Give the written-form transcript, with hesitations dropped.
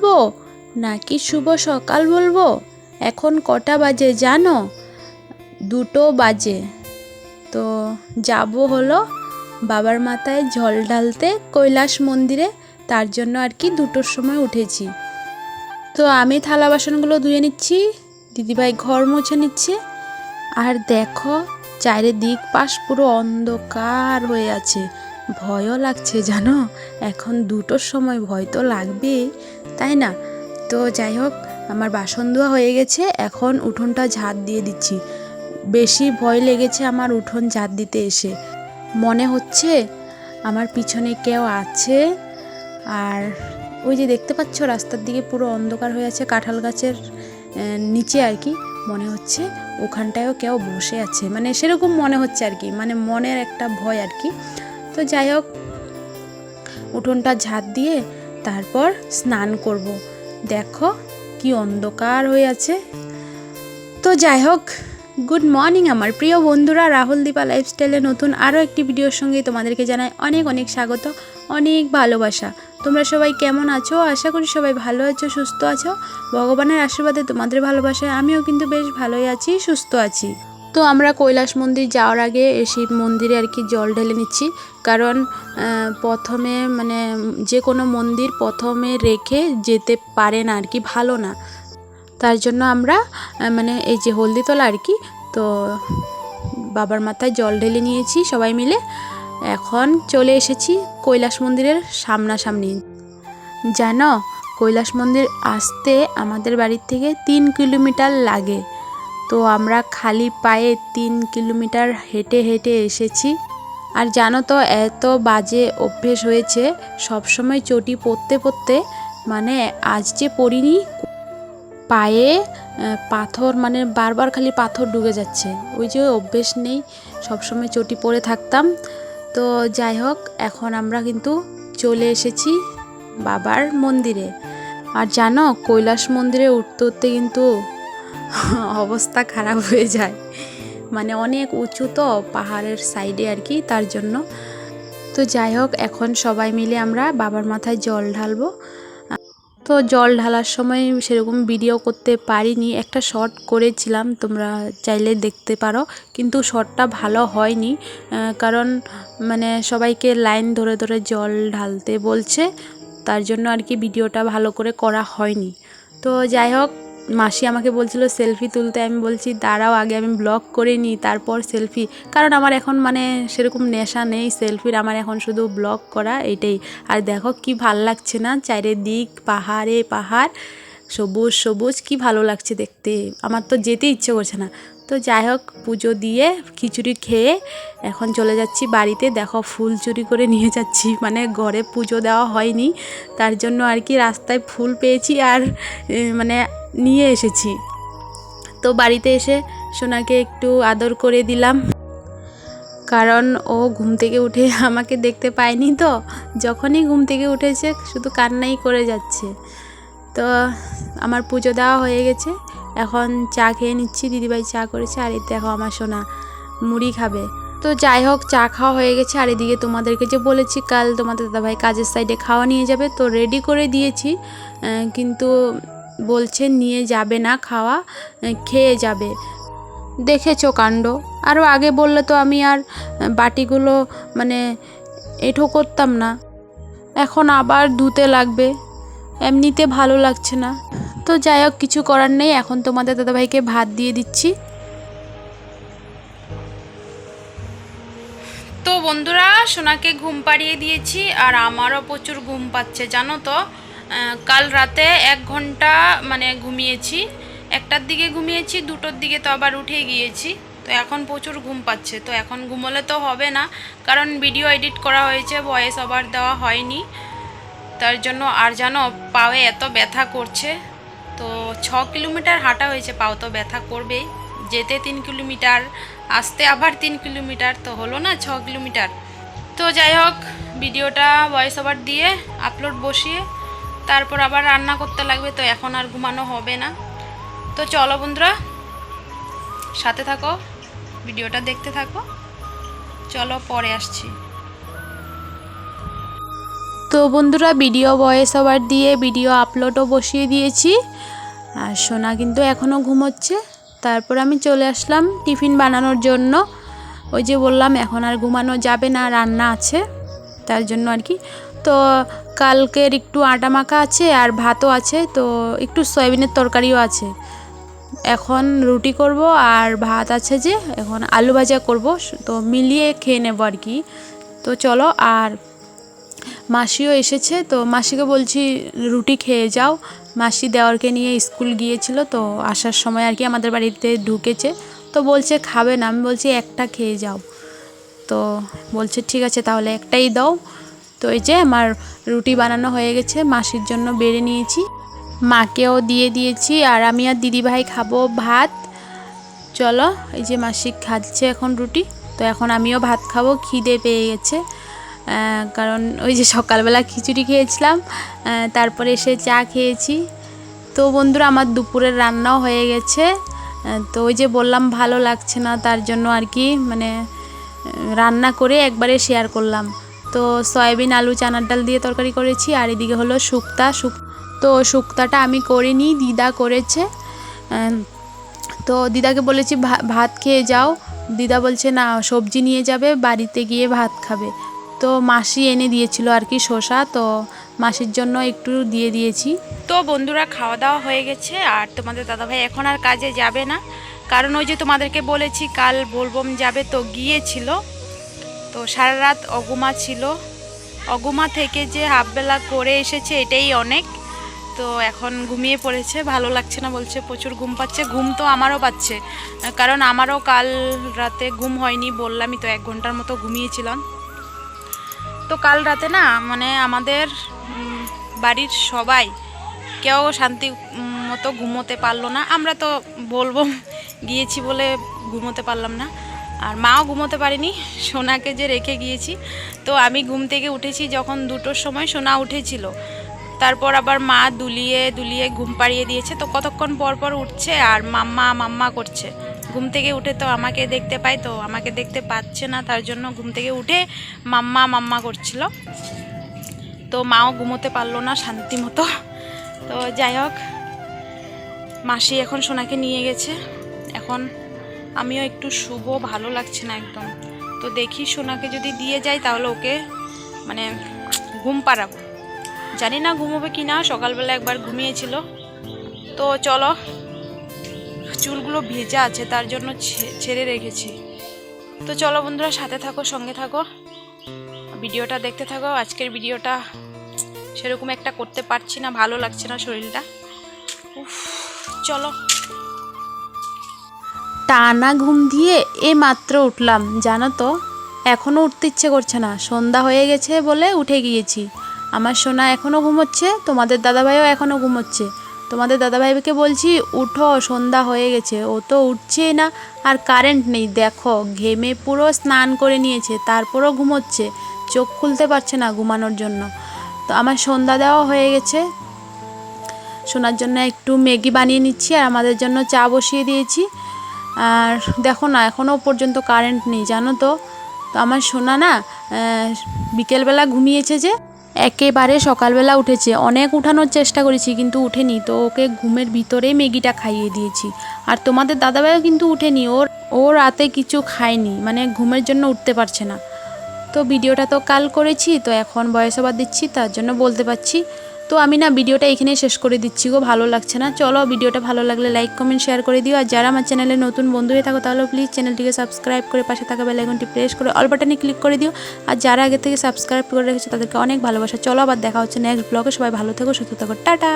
বলবো নাকি শুভ সকাল বলবো? এখন কটা বাজে জানো? 2টো বাজে। তো যাব হলো বাবার মাথায় জল ঢালতে কৈলাস মন্দিরে, তার জন্য আর কি 2টোর সময় উঠেছি। তো আমি থালা বাসনগুলো ধুয়ে নিচ্ছি, দিদিভাই ঘর মুছে নিচ্ছে। আর দেখো চারিদিক পাশ পুরো অন্ধকার হয়ে আছে, ভয়ও লাগছে জানো। এখন 2টোর সময় ভয় তো লাগবেই, তাই না? তো যাই হোক, আমার বাসন ধোয়া হয়ে গেছে, এখন উঠোনটা ঝাড় দিয়ে দিচ্ছি। বেশি ভয় লেগেছে আমার উঠোন ঝাড় দিতে এসে, মনে হচ্ছে আমার পিছনে কেউ আছে। আর ওই যে দেখতে পাচ্ছ রাস্তার দিকে পুরো অন্ধকার হয়ে আছে, কাঁঠাল গাছের নিচে আর কি, মনে হচ্ছে ওখানটায়ও কেউ বসে আছে, মানে সেরকম মনে হচ্ছে আর কি, মানে মনের একটা ভয় আর কি। তো যাই হোক, উঠোনটা ঝাড় দিয়ে তারপর স্নান করব। দেখো কি অন্ধকার হয়ে আছে। তো যাই হোক, গুড মর্নিং আমার প্রিয় বন্ধুরা, রাহুল দীপা লাইফস্টাইলে নতুন আরও একটি ভিডিওর সঙ্গে তোমাদেরকে জানাই অনেক অনেক স্বাগত, অনেক ভালোবাসা। তোমরা সবাই কেমন আছো? আশা করি সবাই ভালো আছো, সুস্থ আছো। ভগবানের আশীর্বাদে তোমাদের ভালোবাসায় আমিও কিন্তু বেশ ভালোই আছি, সুস্থ আছি। তো আমরা কৈলাস মন্দির যাওয়ার আগে শিব মন্দিরে আর কি জল ঢেলে নিচ্ছি, কারণ প্রথমে মানে যে কোনো মন্দির প্রথমে রেখে যেতে পারে না আর কি, ভালো না। তার জন্য আমরা মানে এই যে হলদিতলা আর কি, তো বাবার মাথায় জল ঢেলে নিয়েছি সবাই মিলে। এখন চলে এসেছি কৈলাস মন্দিরের সামনাসামনি। জানো, কৈলাস মন্দির আসতে আমাদের বাড়ির থেকে 3 কিলোমিটার লাগে। তো আমরা খালি পায়ে 3 কিলোমিটার হেঁটে হেঁটে এসেছি। আর জানো তো, এত বাজে অভ্যেস হয়েছে সবসময় চটি পরতে পরতে, মানে আজ যে পরিনি, পায়ে পাথর, মানে বারবার খালি পাথর ঢুকে যাচ্ছে। ওই যে অভ্যেস নেই, সবসময় চটি পরে থাকতাম। তো যাই হোক, এখন আমরা কিন্তু চলে এসেছি বাবার মন্দিরে। আর জানো, কৈলাস মন্দিরে উঠতে উঠতে কিন্তু অবস্থা খারাপ হয়ে যায়, মানে অনেক উঁচু তো পাহাড়ের সাইডে আর কি, তার জন্য। তো যাই হোক, এখন সবাই মিলে আমরা বাবার মাথায় জল ঢালবো। তো জল ঢালার সময় সেরকম ভিডিও করতে পারিনি, একটা শর্ট করেছিলাম, তোমরা চাইলে দেখতে পারো, কিন্তু শর্টটা ভালো হয়নি, কারণ মানে সবাইকে লাইন ধরে ধরে জল ঢালতে বলছে, তার জন্য আর কি ভিডিওটা ভালো করে করা হয়নি। তো যাই হোক, মাসি আমাকে বলছিল সেলফি তুলতে, আমি বলছি দাঁড়াও আগে আমি ব্লগ করে নিই তারপর সেলফি, কারণ আমার এখন মানে সেরকম নেশা নেই সেলফির, আমার এখন শুধু ব্লগ করা এটাই। আর দেখো কি ভাল লাগছে না, চারিদিক পাহাড়ে পাহাড়, সবুজ সবুজ, কি ভালো লাগছে দেখতে, আমার তো যেতে ইচ্ছে করছে না। তো যাই হোক, পুজো দিয়ে খিচুড়ি খেয়ে এখন চলে যাচ্ছি বাড়িতে। দেখো ফুল চুরি করে নিয়ে যাচ্ছি, মানে ঘরে পুজো দেওয়া হয়নি, তার জন্য আর কি রাস্তায় ফুল পেয়েছি আর মানে নিয়ে এসেছি। তো বাড়িতে এসে সোনাকে একটু আদর করে দিলাম, কারণ ও ঘুম থেকে উঠে আমাকে দেখতে পায়নি, তো যখনই ঘুম থেকে উঠেছে শুধু কান্নাই করে যাচ্ছে। তো আমার পুজো দেওয়া হয়ে গেছে, এখন চা খেয়ে নিচ্ছি, দিদিভাই চা করেছে, আর এই দেখো আমার সোনা মুড়ি খাবে। তো যাই হোক, চা খাওয়া হয়ে গেছে। আর এদিকে তোমাদেরকে যে বলেছি কাল তোমাদের দাদাভাই কাজের সাইডে খাওয়া নিয়ে যাবে, তো রেডি করে দিয়েছি, কিন্তু বলছে নিয়ে যাবে না, খাওয়া খেয়ে যাবে। দেখেছো কাণ্ড, আরও আগে বললে তো আমি আর বাটিগুলো মানে এঁঠো করতাম না, এখন আবার ধুতে লাগবে, এমনিতে ভালো লাগছে না। তো যাই হোক, কিছু করার নেই, এখন তোমাদের দাদাভাইকে ভাত দিয়ে দিচ্ছি। তো বন্ধুরা, সোনাকে ঘুম পাড়িয়ে দিয়েছি, আর আমারও প্রচুর ঘুম পাচ্ছে জানো তো। কাল রাতে 1 ঘন্টা মানে ঘুমিয়েছি, 1টার দিকে ঘুমিয়েছি, 2টোর দিকে তো আবার উঠে গিয়েছি। তো এখন প্রচুর ঘুম পাচ্ছে, তো এখন ঘুমোলে তো হবে না, কারণ ভিডিও এডিট করা হয়েছে, ভয়েস ওভার দেওয়া হয়নি, তার জন্য। আর জানো, পায়ে এত ব্যথা করছে, তো 6 কিলোমিটার হাঁটা হয়েছে, পাও তো ব্যথা করবেই, যেতে 3 কিলোমিটার, আসতে আবার 3 কিলোমিটার, তো হলো না 6 কিলোমিটার। তো যাই হোক, ভিডিওটা ভয়েস ওভার দিয়ে আপলোড বসিয়ে তারপর আবার রান্না করতে লাগবে, তো এখন আর ঘুমানো হবে না। তো চলো বন্ধুরা, সাথে থাকো, ভিডিওটা দেখতে থাকো, চলো পরে আসছি। তো বন্ধুরা ভিডিও ভয়েস ওভার দিয়ে ভিডিও আপলোডও বসিয়ে দিয়েছি। আর সোনা কিন্তু এখনও ঘুমোচ্ছে। তারপর আমি চলে আসলাম টিফিন বানানোর জন্য। ওই যে বললাম এখন আর ঘুমানো যাবে না, রান্না আছে তার জন্য আর কি। তো কালকের একটু আটা মাখা আছে আর ভাতও আছে, তো একটু সয়াবিনের তরকারিও আছে। এখন রুটি করব আর ভাত আছে, যে এখন আলু ভাজা করব, তো মিলিয়ে খেয়ে নেব আর কি। তো চলো, আর মাসিও এসেছে, তো মাসিকে বলছি রুটি খেয়ে যাও। মাসি দেওরকে নিয়ে স্কুল গিয়েছিল, তো আসার সময় আর কি আমাদের বাড়িতে ঢুকেছে, তো বলছে খাবে না। আমি বলছি একটা খেয়ে যাও, তো বলছে ঠিক আছে তাহলে একটাই দাও। তো এই যে আমার রুটি বানানো হয়ে গেছে, মাসির জন্য বেড়ে নিয়েছি, মাকেও দিয়ে দিয়েছি, আর আমি আর দিদিভাই খাবো ভাত। চলো, এই যে মাসি খাচ্ছে এখন রুটি, তো এখন আমিও ভাত খাবো, খিদে পেয়ে গেছে। কারণ ওই যে সকালবেলা খিচুড়ি খেয়েছিলাম, তারপরে এসে চা খেয়েছি। তো বন্ধুরা আমার দুপুরের রান্নাও হয়ে গেছে। তো ওই যে বললাম ভালো লাগছে না, তার জন্য আর কি মানে রান্না করে একবারে শেয়ার করলাম। তো সয়াবিন আলু চানার ডাল দিয়ে তরকারি করেছি, আর এদিকে হলো শুক্তা। তো শুক্তাটা আমি করিনি, দিদা করেছে। তো দিদাকে বলেছি ভাত খেয়ে যাও, দিদা বলছে না সবজি নিয়ে যাবে, বাড়িতে গিয়ে ভাত খাবে। তো মাসি এনে দিয়েছিল আর কি শসা, তো মাসির জন্য একটু দিয়ে দিয়েছি। তো বন্ধুরা খাওয়া দাওয়া হয়ে গেছে, আর তোমাদের দাদাভাই এখন আর কাজে যাবে না, কারণ ওই যে তোমাদেরকে বলেছি কাল বোলবম যাবে, তো গিয়েছিল। তো সারা রাত অগুমা ছিল, অগুমা থেকে যে হাফবেলা করে এসেছে এটাই অনেক। তো এখন ঘুমিয়ে পড়েছে, ভালো লাগছে না বলছে, প্রচুর ঘুম পাচ্ছে। ঘুম তো আমারও পাচ্ছে, কারণ আমারও কাল রাতে ঘুম হয়নি, বললামই তো 1 ঘন্টার মতো ঘুমিয়েছিলাম। তো কাল রাতে না মানে আমাদের বাড়ির সবাই কেউ শান্তি মতো ঘুমোতে পারলো না। আমরা তো বলবো গিয়েছি বলে ঘুমোতে পারলাম না, আর মাও ঘুমোতে পারিনি, সোনাকে যে রেখে গিয়েছি। তো আমি ঘুম থেকে উঠেছি যখন 2টোর সময়, সোনা উঠেছিল। তারপর আবার মা দুলিয়ে দুলিয়ে ঘুম পাড়িয়ে দিয়েছে, তো কতক্ষণ পর পর উঠছে আর মাম্মা মাম্মা করছে। ঘুম থেকে উঠে তো আমাকে দেখতে পায়, তো আমাকে দেখতে পাচ্ছে না, তার জন্য ঘুম থেকে উঠে মাম্মা মাম্মা করছিল। তো মাও ঘুমোতে পারলো না শান্তি মতো। তো যাই হোক, মাসি এখন সোনাকে নিয়ে গেছে, এখন আমিও একটু শুভ, ভালো লাগছে না একদম। তো দেখি সোনাকে যদি দিয়ে যাই তাহলে ওকে মানে ঘুম পাড়াবো, জানি না ঘুমোবে কি না, সকালবেলা একবার ঘুমিয়েছিল। তো চলো, চুলগুলো ভেজা আছে তার জন্য ছেড়ে রেখেছি। তো চলো বন্ধুরা, সাথে থাকো, সঙ্গে থাকো, ভিডিওটা দেখতে থাকো। আজকের ভিডিওটা সেরকম একটা করতে পারছি না, ভালো লাগছে না শরীরটা। চলো। টানা ঘুম দিয়ে মাত্র উঠলাম, জানো তো এখনও উঠতে ইচ্ছে করছে না, সন্ধ্যা হয়ে গেছে বলে উঠে গিয়েছি। আমার সোনা এখনও ঘুমোচ্ছে, তোমাদের দাদাভাইও এখনও ঘুমোচ্ছে। তোমাদের দাদাভাইকে বলছি উঠো, সন্ধ্যা হয়ে গেছে, ও তো উঠছেই না। আর কারেন্ট নেই, দেখো ঘেমে পুরো স্নান করে নিয়েছে, তারপরও ঘুমোচ্ছে, চোখ খুলতে পারছে না ঘুমানোর জন্য। তো আমার সন্ধ্যা দেওয়া হয়ে গেছে, সোনার জন্য একটু ম্যাগি বানিয়ে নিচ্ছি, আর আমাদের জন্য চা বসিয়ে দিয়েছি। আর দেখো না এখনও পর্যন্ত কারেন্ট নেই, জানো তো। তো আমার সোনা না বিকেলবেলা ঘুমিয়েছে, যে একেবারে সকালবেলা উঠেছে। অনেক উঠানোর চেষ্টা করেছি কিন্তু উঠেনি, তো ওকে ঘুমের ভিতরেই ম্যাগিটা খাইয়ে দিয়েছি। আর তোমাদের দাদাভাইও কিন্তু উঠেনি, ও রাতে কিছু খায়নি, মানে ঘুমের জন্য উঠতে পারছে না। তো ভিডিওটা তো কাল করেছি, তো এখন ভয়েস ওভার দিচ্ছি, তার জন্য বলতে পারছি। তো আমি না ভিডিওটা এখানেই শেষ করে দিচ্ছি গো, ভালো লাগছে না। চলো, ভিডিওটা ভালো লাগলে লাইক কমেন্ট শেয়ার করে দিও, আর যারা আমার চ্যানেলে নতুন বন্ধু হয়ে থাকো তাহলে প্লিজ চ্যানেলটিকে সাবস্ক্রাইব করে পাশে থাকা বেল আইকনটি প্রেস করে অল বাটনে ক্লিক করে দিও। আর যারা আগে থেকে সাবস্ক্রাইব করে রেখেছে তাদেরকে অনেক ভালোবাসা। চলো, আবার দেখা হচ্ছে নেক্সট ব্লগে। সবাই ভালো থেকো, সুস্থ থাকো, টাটা।